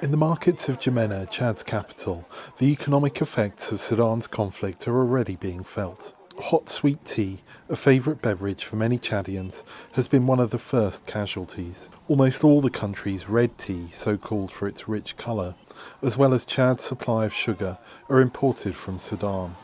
In the markets of N'Djamena, Chad's capital, the economic effects of Sudan's conflict are already being felt. Hot sweet tea, a favourite beverage for many Chadians, has been one of the first casualties. Almost all the country's red tea, so called for its rich colour, as well as Chad's supply of sugar, are imported from Sudan.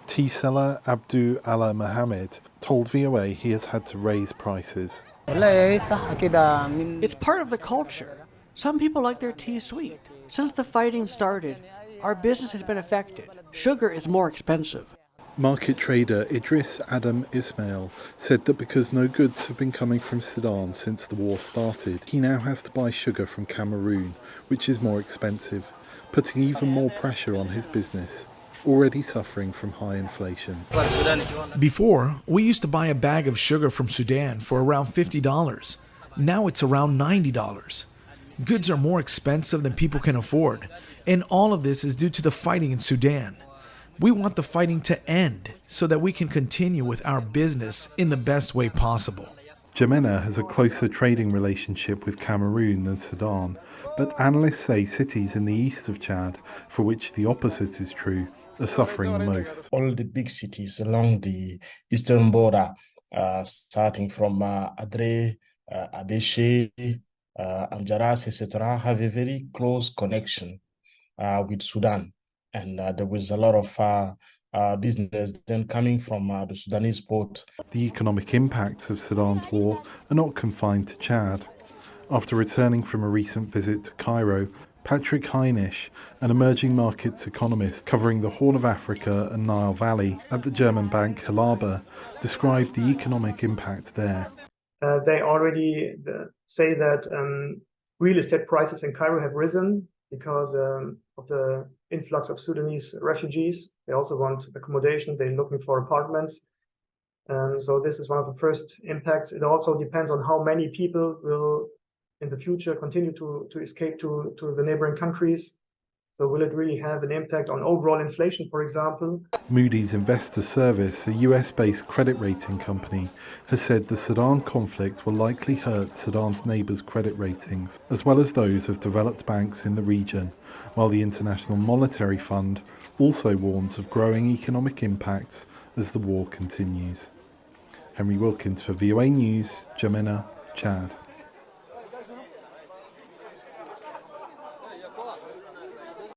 Tea seller Abdu Allah Mohammed told VOA he has had to raise prices. It's part of the culture. Some people like their tea sweet. Since the fighting started, our business has been affected. Sugar is more expensive. Market trader Idris Adam Ismail said that because no goods have been coming from Sudan since the war started, he now has to buy sugar from Cameroon, which is more expensive, putting even more pressure on his business, already suffering from high inflation. Before, we used to buy a bag of sugar from Sudan for around $50. Now it's around $90. Goods are more expensive than people can afford, and all of this is due to the fighting in Sudan. We want the fighting to end so that we can continue with our business in the best way possible. N'Djamena has a closer trading relationship with Cameroon than Sudan, but analysts say cities in the east of Chad, for which the opposite is true, are suffering the most. All the big cities along the eastern border, starting from Adre, Abéché, Amjaras, etc., have a very close connection with Sudan. And there was a lot of business then coming from the Sudanese port. The economic impacts of Sudan's war are not confined to Chad. After returning from a recent visit to Cairo, Patrick Heinisch, an emerging markets economist covering the Horn of Africa and Nile Valley at the German bank Helaba, described the economic impact there. They already say that real estate prices in Cairo have risen because of the influx of Sudanese refugees. They also want accommodation. They're looking for apartments. So this is one of the first impacts. It also depends on how many people will in the future continue to escape to the neighboring countries. So will it really have an impact on overall inflation, for example? Moody's Investor Service, a US-based credit rating company, has said the Sudan conflict will likely hurt Sudan's neighbours' credit ratings, as well as those of developed banks in the region, while the International Monetary Fund also warns of growing economic impacts as the war continues. Henry Wilkins for VOA News, N'Djamena, Chad.